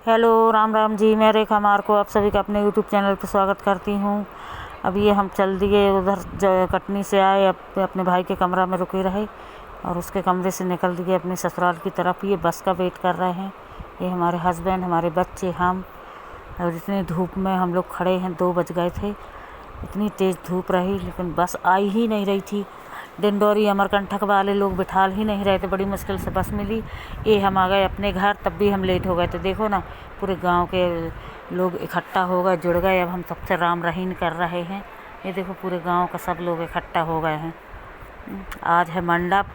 Hello Ram Ram ji, मैं रेखा मार को आप सभी का अपने यूट्यूब चैनल पर स्वागत करती हूँ। अब ये हम चल दिए उधर कटनी से आए, अपने भाई के कमरा में रुके रहे और उसके कमरे से निकल दिए अपने ससुराल की तरफ। ये बस का वेट कर रहे हैं, ये हमारे हस्बैंड, हमारे बच्चे, हम। और इतनी धूप में हम लोग खड़े हैं, 2 बज गए थे, इतनी तेज़ धूप रही लेकिन बस आई ही नहीं रही थी। डिंडोरी अमरकंटक वाले लोग बिठाल ही नहीं रहे थे, बड़ी मुश्किल से बस मिली। ये हम आ गए अपने घर, तब भी हम लेट हो गए थे। देखो ना, पूरे गांव के लोग इकट्ठा हो गए, जुड़ गए। अब हम सबसे राम रहीम कर रहे हैं। ये देखो, पूरे गांव का सब लोग इकट्ठा हो गए हैं। आज है मंडप,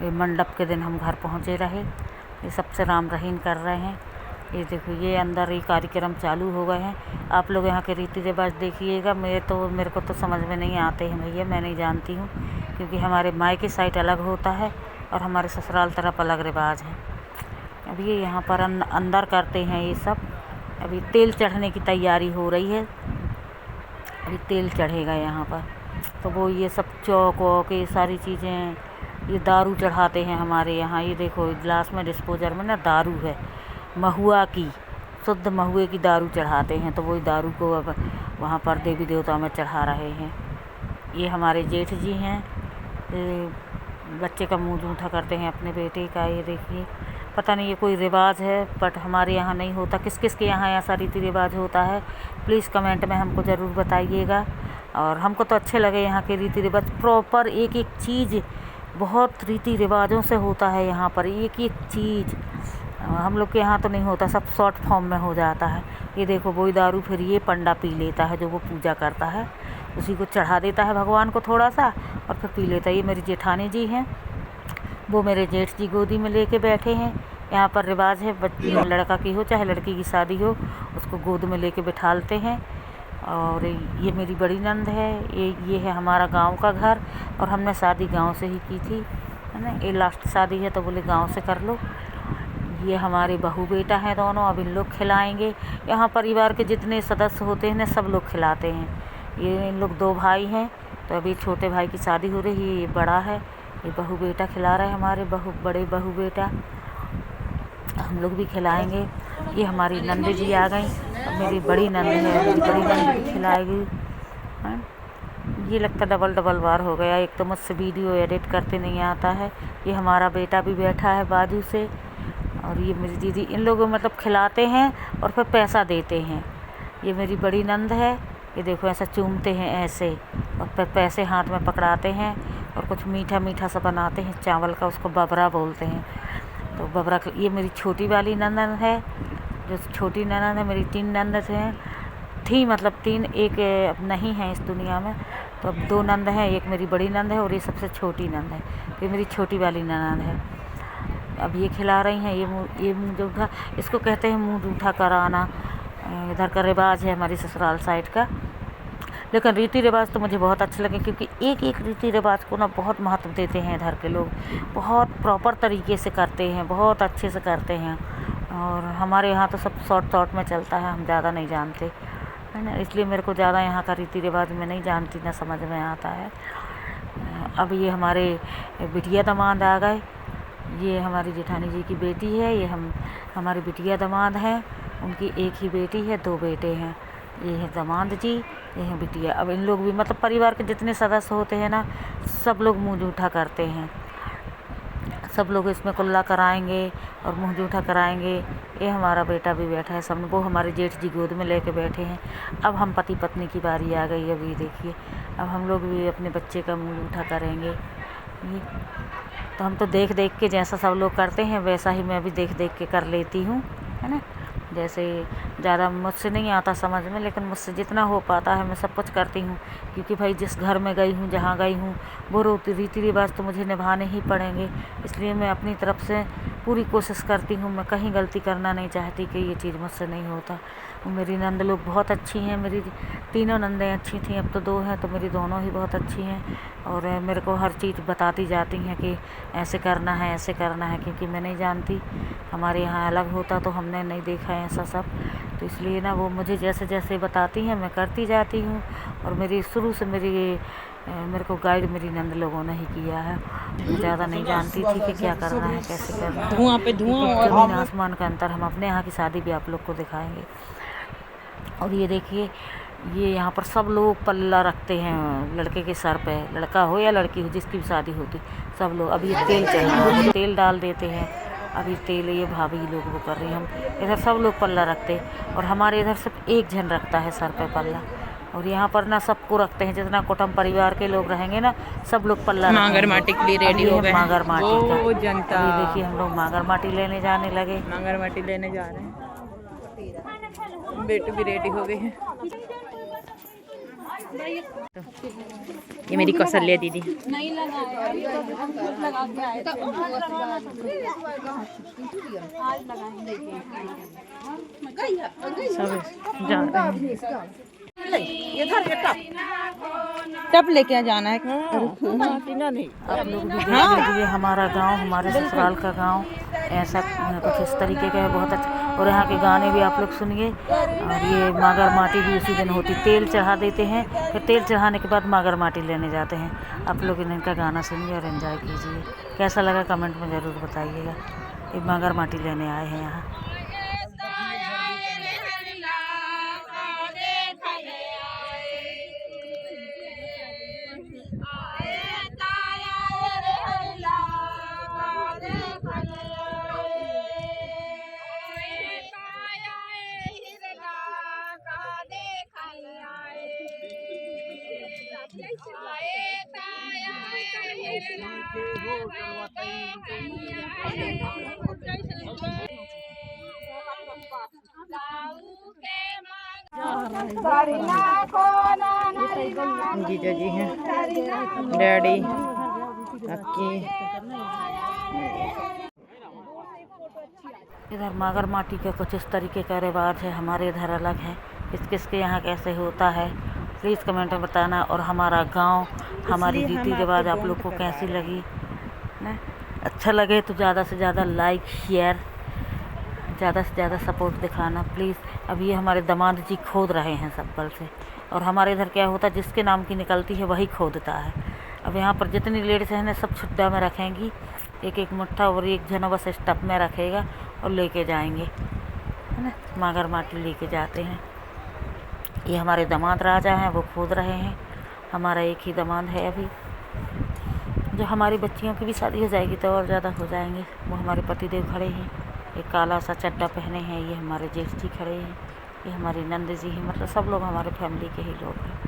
ये मंडप के दिन हम घर पहुँचे रहे। ये सबसे राम रहीम कर रहे हैं। ये देखो, ये अंदर ये कार्यक्रम चालू हो गए हैं। आप लोग यहाँ के रीति रिवाज देखिएगा। मेरे को तो समझ में नहीं आते हैं भैया, मैं नहीं जानती हूँ, क्योंकि हमारे मायके साइड अलग होता है और हमारे ससुराल तरफ अलग रिवाज है। अब ये यहाँ पर अंदर करते हैं ये सब। अभी तेल चढ़ने की तैयारी हो रही है, अभी तेल चढ़ेगा यहाँ पर। तो वो ये सब चौक वौक, ये सारी चीज़ें, ये दारू चढ़ाते हैं हमारे यहाँ। ये देखो, गिलास में डिस्पोजर में ना दारू है, महुआ की, शुद्ध महुए की दारू चढ़ाते हैं। तो वही दारू को अब वहाँ पर देवी देवता में चढ़ा रहे हैं। ये हमारे जेठ जी हैं, बच्चे का मुंह जूठा करते हैं अपने बेटे का। ये देखिए, पता नहीं ये कोई रिवाज है, बट हमारे यहाँ नहीं होता। किस किस के यहाँ ऐसा रीति रिवाज होता है, प्लीज़ कमेंट में हमको ज़रूर बताइएगा। और हमको तो अच्छे लगे यहाँ के रीति रिवाज, प्रॉपर एक एक चीज़ बहुत रीति रिवाजों से होता है यहाँ पर, एक एक चीज़। हम लोग के यहाँ तो नहीं होता, सब शॉर्ट फॉर्म में हो जाता है। ये देखो, वही दारू फिर ये पंडा पी लेता है, जो वो पूजा करता है, उसी को चढ़ा देता है भगवान को थोड़ा सा और फिर पी लेता है। ये मेरी जेठानी जी हैं, वो मेरे जेठ जी गोदी में लेके बैठे हैं। यहाँ पर रिवाज है, लड़का की हो चाहे लड़की की शादी हो, उसको गोद में लेके बिठालते हैं। और ये मेरी बड़ी नंद है, ये है हमारा गांव का घर, और हमने शादी गांव से ही की थी, है ना। ये लास्ट शादी है तो बोले गांव से कर लो। ये हमारे बहू बेटा हैं दोनों, अब इन लोग खिलाएंगे। यहाँ परिवार के जितने सदस्य होते हैं ना, सब लोग खिलाते हैं। ये इन लोग 2 भाई हैं, तो अभी छोटे भाई की शादी हो रही है, ये बड़ा है, ये बहू बेटा खिला रहे हैं, हमारे बड़े बहू बेटा। हम लोग भी खिलाएंगे। ये हमारी नंद जी आ गई, अब मेरी बड़ी नंद है, मेरी बड़ी नंद भी खिलाएगी। ये लगता डबल बार हो गया, एक तो मुझसे वीडियो एडिट करते नहीं आता है। ये हमारा बेटा भी बैठा है बाजू से, और ये मेरी दीदी। इन लोगों मतलब खिलाते हैं और फिर पैसा देते हैं। ये मेरी बड़ी नंद है, ये देखो ऐसा चूमते हैं ऐसे, और फिर पैसे हाथ में पकड़ाते हैं और कुछ मीठा मीठा सा बनाते हैं चावल का, उसको बबरा बोलते हैं। तो बबरा। ये मेरी छोटी वाली नंदन है, जो छोटी नंदन है। मेरी 3 नंद थी, मतलब 3, एक अब नहीं है इस दुनिया में, तो अब 2 नंद हैं, एक मेरी बड़ी नंद है और ये सबसे छोटी नंद है। तो ये मेरी छोटी वाली नंद है। अब ये खिला रही हैं। ये मुँह जूठा, इसको कहते हैं मुँह जूठा कराना, इधर का रिवाज है हमारी ससुराल साइड का। लेकिन रीति रिवाज तो मुझे बहुत अच्छे लगे, क्योंकि एक एक रीति रिवाज को ना बहुत महत्व देते हैं इधर के लोग, बहुत प्रॉपर तरीके से करते हैं, बहुत अच्छे से करते हैं। और हमारे यहाँ तो सब शॉर्ट में चलता है, हम ज़्यादा नहीं जानते, है ना। इसलिए मेरे को ज़्यादा यहाँ का रीति रिवाज मैं नहीं जानती, ना समझ में आता है। अब ये हमारे बिटिया दामाद आ गए। ये हमारी जेठानी जी की बेटी है, ये हमारी बिटिया दामाद हैं। उनकी एक ही बेटी है, 2 बेटे हैं। ये है दामाद जी, ये है बिटिया। अब इन लोग भी मतलब परिवार के जितने सदस्य होते हैं ना, सब लोग मुँह जूठा करते हैं। सब लोग इसमें कुल्ला कराएंगे और मुँह जूठा कराएंगे। ये हमारा बेटा भी बैठा है सामने, वो हमारे जेठ जी गोद में लेके बैठे हैं। अब हम पति पत्नी की बारी आ गई। अभी देखिए, अब हम लोग भी अपने बच्चे का मुँह जूठा करेंगे। ये तो हम तो देख देख के, जैसा सब लोग करते हैं वैसा ही मैं भी देख देख के कर लेती हूँ, है ना। जैसे ज़्यादा मुझसे नहीं आता समझ में, लेकिन मुझसे जितना हो पाता है मैं सब कुछ करती हूँ, क्योंकि भाई जिस घर में गई हूँ, जहाँ गई हूँ, वो रीति रिवाज तो मुझे निभाने ही पड़ेंगे। इसलिए मैं अपनी तरफ से पूरी कोशिश करती हूँ। मैं कहीं गलती करना नहीं चाहती कि ये चीज़ मुझसे नहीं होता। मेरी नंद लोग बहुत अच्छी हैं, मेरी तीनों नंदें अच्छी थीं, अब तो 2 हैं, तो मेरी दोनों ही बहुत अच्छी हैं। और मेरे को हर चीज़ बताती जाती हैं कि ऐसे करना है, ऐसे करना है, क्योंकि मैं नहीं जानती, हमारे यहाँ अलग होता तो हमने नहीं देखा है ऐसा सब। तो इसलिए ना वो मुझे जैसे जैसे बताती हैं मैं करती जाती हूँ। और मेरी शुरू से मेरी मेरे को गाइड मेरी नंद लोगों ने ही किया है। मैं ज़्यादा नहीं जानती थी कि क्या करना है, कैसे करना है। धुआं पे धुआं और जमीन आसमान का अंतर। हम अपने यहाँ की शादी भी आप लोग को दिखाएंगे। और ये देखिए, ये यहाँ पर सब लोग पल्ला रखते हैं लड़के के सर पे, लड़का हो या लड़की हो, जिसकी भी शादी होती, सब लोग। अभी ये तेल चाहिए, तेल डाल देते हैं। अभी तेल ये भाभी लोग वो कर रही हैं। हम इधर सब लोग पल्ला रखते, और हमारे इधर सिर्फ एक जन रखता है सर पे पल्ला। और यहाँ पर ना सबको रखते हैं, जितना कुटुंब परिवार के लोग रहेंगे ना, सब लोग पल्ला। मांगर माटी के लिए रेडी हो गए। मांगर माटी का वो जनता, अभी देखिए हम लोग मांगर माटी लेने जाने लगे। मांगर माटी लेने जा रहे हैं। बेटू भी रेडी हो गए हैं। ये मेरी कौशल्या दीदी नहीं लगा के आए थे। सब जा रहे हैं। टप लेके जाना है। आप लोग भी देखिए, हमारा गांव, हमारे ससुराल का गांव ऐसा कुछ इस तरीके का है, बहुत अच्छा। और यहाँ के गाने भी आप लोग सुनिए। और ये मागर माटी भी उसी दिन होती, तेल चढ़ा देते हैं, फिर तेल चढ़ाने के बाद मागर माटी लेने जाते हैं। आप लोग इनका गाना सुनिए और एंजॉय कीजिए। कैसा लगा कमेंट में ज़रूर बताइएगा। ये मागर माटी लेने आए हैं यहाँ। जीजा जी हैं, डैडी, अक्की। इधर मागर माटी का कुछ इस तरीके का रिवाज है, हमारे इधर अलग है। किसके यहाँ कैसे होता है प्लीज़ कमेंट में बताना। और हमारा गांव, हमारी रीति रिवाज आप लोग को कैसी लगी ना? अच्छा लगे तो ज़्यादा से ज़्यादा लाइक, शेयर, ज़्यादा से ज़्यादा सपोर्ट दिखाना प्लीज़। अब ये हमारे दामाद जी खोद रहे हैं सब्बल से। और हमारे इधर क्या होता है, जिसके नाम की निकलती है वही खोदता है। अब यहाँ पर जितनी लेडीज़ हैं ना, सब छुट्टा में रखेंगी, एक एक मुट्ठा, और एक जना बस स्टप में रखेगा और लेके जाएंगे, है ना। मागर माटी लेके जाते हैं। ये हमारे दामाद राजा हैं, वो खोद रहे हैं। हमारा एक ही दामाद है अभी। जो हमारी बच्चियों की भी शादी हो जाएगी तो और ज़्यादा हो जाएंगे। वो हमारे पतिदेव खड़े हैं, एक काला सा चड्डा पहने हैं। ये हमारे जेठ जी खड़े हैं, ये हमारी नंद जी हैं। मतलब सब लोग हमारे फैमिली के ही लोग हैं,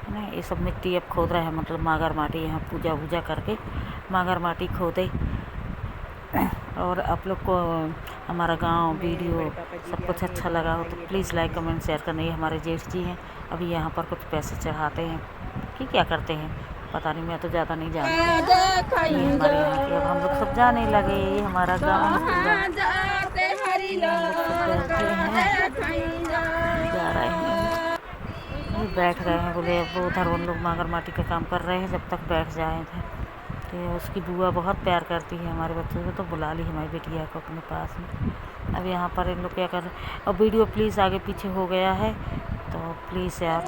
है ना। ये सब मिट्टी अब खोद रहे हैं, मतलब मागर माटी। यहाँ पूजा वूजा करके मागर माटी खोदे। और आप लोग को हमारा गांव, वीडियो सब कुछ अच्छा लगा हो तो प्लीज़ लाइक, कमेंट, शेयर करना। ये हमारे जेठ जी हैं, अभी यहाँ पर कुछ पैसे चढ़ाते हैं कि क्या करते हैं पता नहीं, मैं तो ज़्यादा नहीं जानती। ये हमारे यहाँ के अब हम लोग सब जाने लगे। ये हमारा गाँव पूरा जा रहे हैं, बैठ गए हैं। बोले अब उधर उन लोग मागर माटी का काम कर रहे हैं, जब तक बैठ जाए थे। तो उसकी बुआ बहुत प्यार करती है हमारे बच्चों को, तो बुला ली हमारी बेटिया को अपने पास में। अब यहाँ पर इन लोग क्या कर रहे हैं। और वीडियो प्लीज़ आगे पीछे हो गया है तो प्लीज़ यार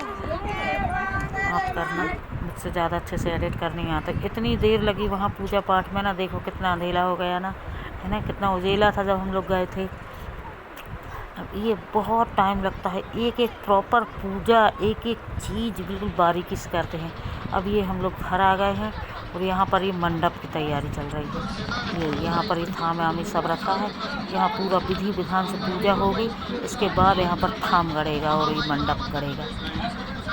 माफ़ करना, मुझसे ज़्यादा अच्छे से एडिट कर नहीं आता। इतनी देर लगी वहाँ पूजा पाठ में ना, देखो कितना अंधेला हो गया ना, है ना। कितना उजेला था जब हम लोग गए थे। अब ये बहुत टाइम लगता है, एक एक प्रॉपर पूजा, एक एक चीज़ बिल्कुल बारीकी से करते हैं। अब ये हम लोग घर आ गए हैं और यहाँ पर ये मंडप की तैयारी चल रही है। ये यहाँ पर ये थाम आमी सब रखा है। यहाँ पूरा विधि विधान से पूजा होगी, इसके बाद यहाँ पर थाम गड़ेगा और ये मंडप गड़ेगा।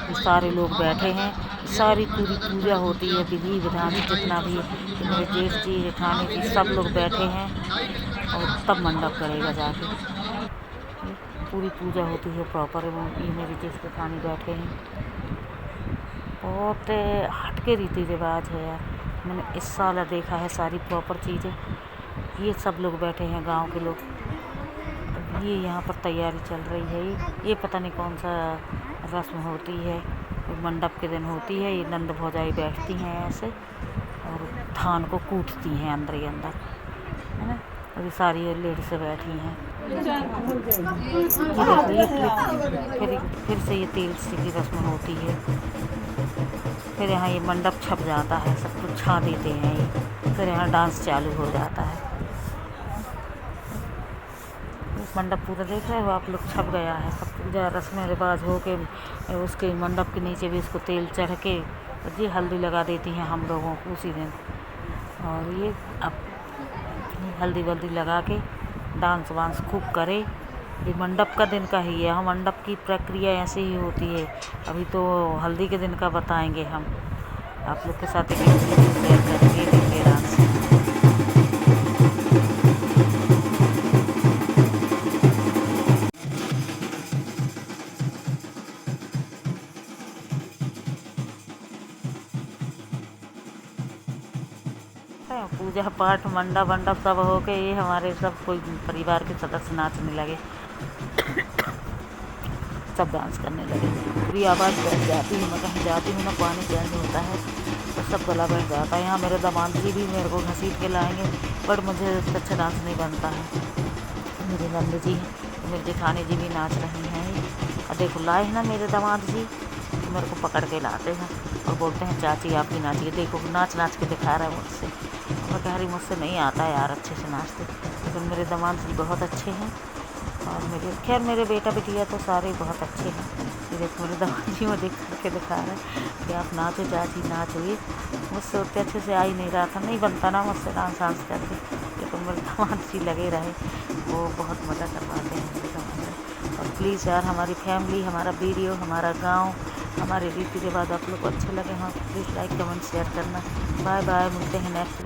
ये सारे लोग बैठे हैं, सारी पूरी पूजा होती है, विधि विधान जितना भी मेरे जेठ जी, जेठानी जी, सब लोग बैठे हैं और तब मंडप गड़ेगा जाके। पूरी पूजा होती है प्रॉपर। ये मेरे जेठ जेठानी बैठे हैं। बहुत हटके रीति रिवाज है यार, मैंने इस साल देखा है सारी प्रॉपर चीज़ें। ये सब लोग बैठे हैं गांव के लोग। ये यहाँ पर तैयारी चल रही है। ये पता नहीं कौन सा रस्म होती है, मंडप के दिन होती है। ये नंद भौजाई बैठती हैं ऐसे और धान को कूटती हैं अंदर ही अंदर, है ना। और ये सारी लेडीज़ बैठी हैं। ये देखो, ये फिर से ये तेल से की रस्म होती है। फिर यहाँ ये मंडप छप जाता है, सब कुछ छा देते हैं ये, फिर यहाँ डांस चालू हो जाता है। मंडप पूरा देख रहे हो आप लोग, छप गया है सब पूजा रस्में रिवाज हो के उसके मंडप के नीचे भी उसको तेल चढ़ के जी हल्दी लगा देती हैं हम लोगों को उसी दिन। और ये अब हल्दी वल्दी लगा के डांस वांस खूब करे। ये मंडप का दिन का ही है, हम मंडप की प्रक्रिया ऐसे ही होती है। अभी तो हल्दी के दिन का बताएंगे हम आप लोग के साथ, एक शेयर करेंगे देखिए डांस। पूजा पाठ मंडप वंडप सब हो के ये हमारे सब कोई परिवार के सदस्य नाचने लगे, सब डांस करने लगे। पूरी आवाज़ बैठ जाती है, मैं कहीं जाती हूँ ना पानी चेंज होता है तो सब गला बैठ जाता है। यहाँ मेरे दामाद जी भी मेरे को घसीट के लाएंगे, बट मुझे अच्छा डांस नहीं बनता है। मेरे नंद जी तो मेरे जेठानी जी भी नाच रही हैं। और देखो लाए हैं ना मेरे दामाद जी, तो मेरे को पकड़ के लाते हैं और बोलते हैं चाची आप भी नाचिए, देखो नाच नाच के दिखा रहा है मुझसे। मैं कह रही मुझसे नहीं आता यार अच्छे से नाचते, लेकिन मेरे दामाद जी बहुत अच्छे हैं। और मेरे बेटा बेटिया तो सारे बहुत अच्छे हैं। ये देखो मेरे दामाद जी मुझे करके दिखा रहे हैं कि आप नाचो चाची नाचो। ये मुझसे उतने अच्छे से आ ही नहीं रहा था, नहीं बनता ना मुझसे डांस वांस करके, लेकिन मेरे दामाद जी लगे रहे, वो बहुत मज़ा करवाते हैं मेरे दामाद। और प्लीज़ यार हमारी फैमिली, हमारा वीडियो, हमारा गाँव, हमारे रीति रिवाज आप लोग को अच्छे लगे हों, प्लीज़ लाइक कमेंट शेयर करना। बाय बाय, मिलते हैं नेक्स्ट।